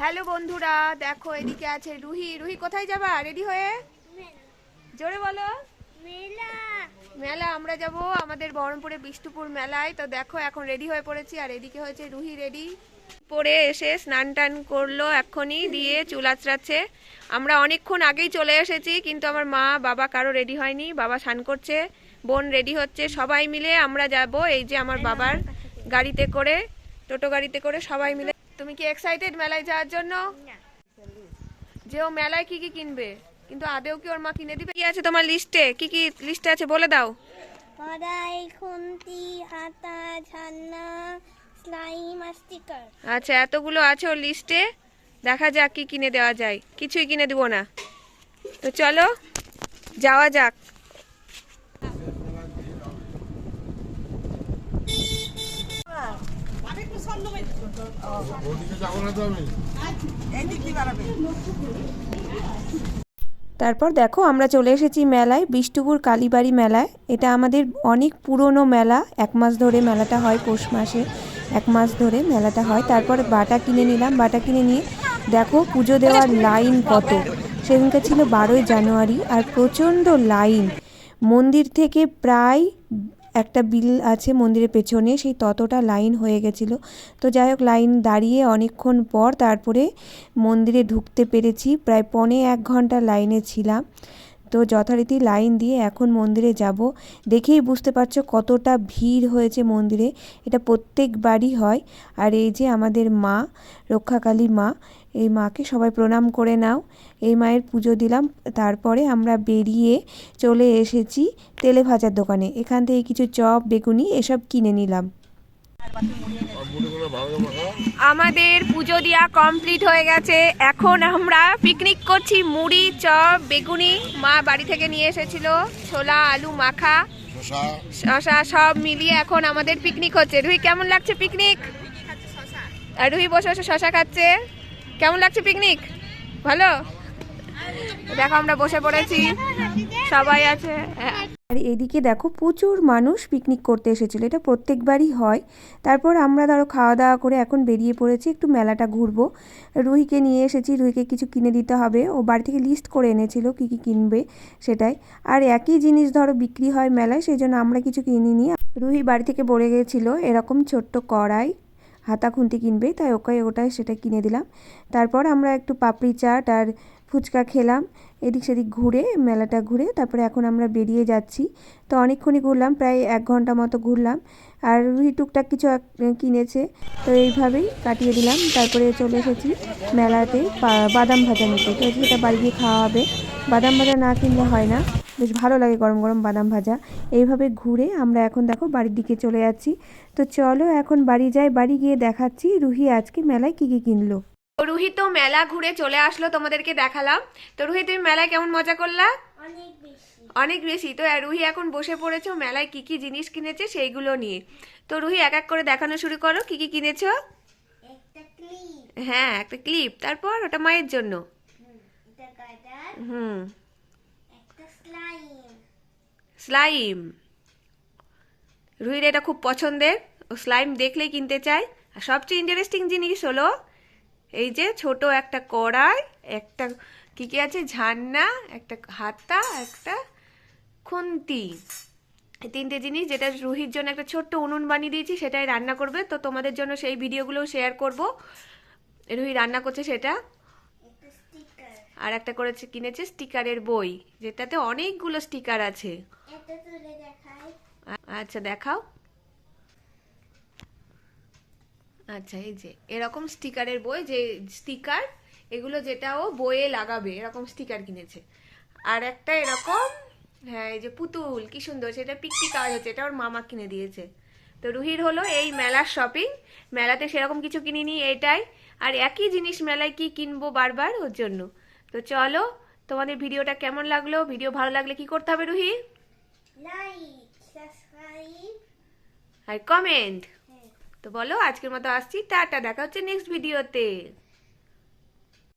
Hello বন্ধুরা, দেখো এদিকে আছে রুহি। রুহি কোথায় যাবা রেডি হয়ে? জোরে বলো। মেলা। মেলা আমরা যাব আমাদের বহরমপুরে বিষ্ণুপুর মেলায়। তো দেখো এখন রেডি হয়ে পড়েছি, আর এদিকে হয়েছে রুহি রেডি পরে এসে স্নান টান করলো এক্ষুনি, দিয়ে চুল আঁচড়াচ্ছে। আমরা অনেকক্ষণ আগেই চলে এসেছি, কিন্তু আমার মা বাবা কারো রেডি হয়নি। বাবা স্নান করছে, বোন রেডি হচ্ছে, সবাই মিলে আমরা যাব এই যে আমার বাবার গাড়িতে করে, টোটো গাড়িতে করে সবাই মিলে। তুমি কি এক্সাইটেড মেলায় যাওয়ার জন্য? যে ও মেলায় কি কি কিনবে, কিন্তু আদেও কি ওর মা কিনে দিবে? কি আছে তোমার লিস্টে? কি কি লিস্টে আছে বলে দাও। কড়াই, খুন্তি, হাতা, ঝান্না, স্লাইম আর স্টিকার। আচ্ছা, এতগুলো আছে ওর লিস্টে। দেখা যাক কি কিনে দেওয়া যায়। কিছুই কিনে দিব না। তো চলো যাওয়া যাক। তারপর দেখো আমরা চলে এসেছি মেলায়, বিষ্ণুপুর কালীবাড়ি মেলায়। এটা আমাদের অনেক পুরনো মেলা। 1 মাস ধরে মেলাটা হয়, পৌষ মাসে 1 মাস ধরে মেলাটা হয়। তারপর বাটা কিনে নিলাম। বাটা কিনে নিয়ে দেখো পুজো দেওয়ার লাইন কত। সেদিনকে ছিল 12ই জানুয়ারি, আর প্রচণ্ড লাইন। মন্দির থেকে প্রায় একটা বিল আছে মন্দিরের পেছনে, সেই ততটা লাইন হয়ে গেছিলো। তো যাই হোক, লাইন দাঁড়িয়ে অনেকক্ষণ পর তারপরে মন্দিরে ঢুকতে পেরেছি। প্রায় 1.25 ঘন্টা লাইনে ছিলাম। তো যথারীতি লাইন দিয়ে এখন মন্দিরে যাব। দেখেই বুঝতে পারছো কতটা ভিড় হয়েছে মন্দিরে। এটা প্রত্যেকবারই হয়। আর এই যে আমাদের মা, রক্ষাকালী মা, এই মাকে সবাই প্রণাম করে নাও। এই মায়ের পুজো দিলাম। তারপরে আমরা বেরিয়ে চলে এসেছি তেলে ভাজার দোকানে। এখান থেকে কিছু চপ, বেগুনি এসব কিনে নিলাম। আমাদের পুজো দেওয়া কমপ্লিট হয়ে গেছে। এখন আমরা পিকনিক করছি। মুড়ি, চপ, বেগুনি মা বাড়ি থেকে নিয়ে এসেছিল, ছোলা, আলু মাখা, শশা সব মিলিয়ে এখন আমাদের পিকনিক হচ্ছে। রুহি কেমন লাগছে পিকনিক? আর রুহি বসে বসে শশা খাচ্ছে। কেমন লাগছে পিকনিক? ভালো। দেখো আমরা বসে পড়েছি, সবাই আছে। আর এদিকে দেখো প্রচুর মানুষ পিকনিক করতে এসেছিলো। এটা প্রত্যেকবারই হয়। তারপর আমরা ধরো খাওয়া দাওয়া করে এখন বেরিয়ে পড়েছি, একটু মেলাটা ঘুরবো। রুহিকে নিয়ে এসেছি, রুহিকে কিছু কিনে দিতে হবে। ও বাড়ি থেকে লিস্ট করে এনেছিল কী কী কিনবে সেটাই। আর একই জিনিস ধরো বিক্রি হয় মেলায়, সেই জন্য আমরা কিছু কিনিনি। রুহি বাড়ি থেকে বলে গেছিলো এরকম ছোট্ট কড়াই, হাতা, খুন্তি কিনবে, তাই ওটাই সেটা কিনে দিলাম। তারপর আমরা একটু পাপড়ি চাট আর ফুচকা খেলাম, এদিক সেদিক ঘুরে, মেলাটা ঘুরে। তারপরে এখন আমরা বেরিয়ে যাচ্ছি। তো অনেকক্ষণই ঘুরলাম, প্রায় 1 ঘন্টা মতো ঘুরলাম। আর রুহি টুকটাক কিছু কিনেছে, তো এইভাবেই কাটিয়ে দিলাম। তারপরে চলে এসেছি মেলাতে বাদাম ভাজা নিতে। তো সেটা বাড়ি গিয়ে খাওয়া হবে। বাদাম ভাজা না কিনলে হয় না, বেশ ভালো লাগে গরম গরম বাদাম ভাজা। এইভাবে ঘুরে আমরা এখন দেখো বাড়ির দিকে চলে যাচ্ছি। তো চলো এখন বাড়ি যাই। বাড়ি গিয়ে দেখাচ্ছি রুহি আজকে মেলায় কী কী কিনলো। রুহি তো মেলা ঘুরে চলে আসলো, তোমাদেরকে দেখালাম। তো রুহি তুমি মেলায় কেমন মজা করলা? অনেক বেশি। অনেক বেশি। তো রুহি এখন বসে পড়েছো মেলায় কি কি জিনিস কিনেছে সেইগুলো নিয়ে। তো রুহি এক এক করে দেখানো শুরু করো, কি কি কিনেছো। একটা ক্লিপ। হ্যাঁ, একটা ক্লিপ। তারপর ওটা মায়ের জন্য। এটা কাটার। হুম। একটা স্লাইম। স্লাইম। রুহির এটা খুব পছন্দের, ও স্লাইম দেখলেই কিনতে চায়। আর সবচেয়ে ইন্টারেস্টিং জিনিস হলো এই যে ছোট একটা কড়াই, একটা কি কি আছে, ঝান্না, একটা হাতা, একটা খুন্তি। এই 3টে জিনিস, যেটা রুহির জন্য একটা ছোট্ট উনুন বানিয়ে দিয়েছি, সেটাই রান্না করবে। তো তোমাদের জন্য সেই ভিডিওগুলো শেয়ার করব। রুহি রান্না করছে সেটা। একটা স্টিকার। আর একটা করেছে, কিনেছে স্টিকারের বই, যেটাতে অনেকগুলো স্টিকার আছে। এটা তুলে দেখাই। আচ্ছা দেখাও। আচ্ছা, এই যে এরকম স্টিকারের বই, যে স্টিকার এগুলো যেটা ও বইয়ে লাগাবে, এরকম স্টিকার কিনেছে। আর একটা এরকম, হ্যাঁ এই যে পুতুল, কি সুন্দর, সেটা পিকটি কাজ হচ্ছে, এটা ওর মামা কিনে দিয়েছে। তো রুহির হলো এই মেলার শপিং। মেলাতে সেরকম কিছু কিনিনি, এটাই। আর একই জিনিস মেলায় কি কিনবো বারবার, ওর জন্য। তো চলো, তোমাদের ভিডিওটা কেমন লাগলো? ভিডিও ভালো লাগলে কি করতে হবে রুহি? লাইক, সাবস্ক্রাইব আর কমেন্ট। তো বলো, আজকের মতো আসছি, টাটা, দেখা হচ্ছে নেক্সট ভিডিওতে।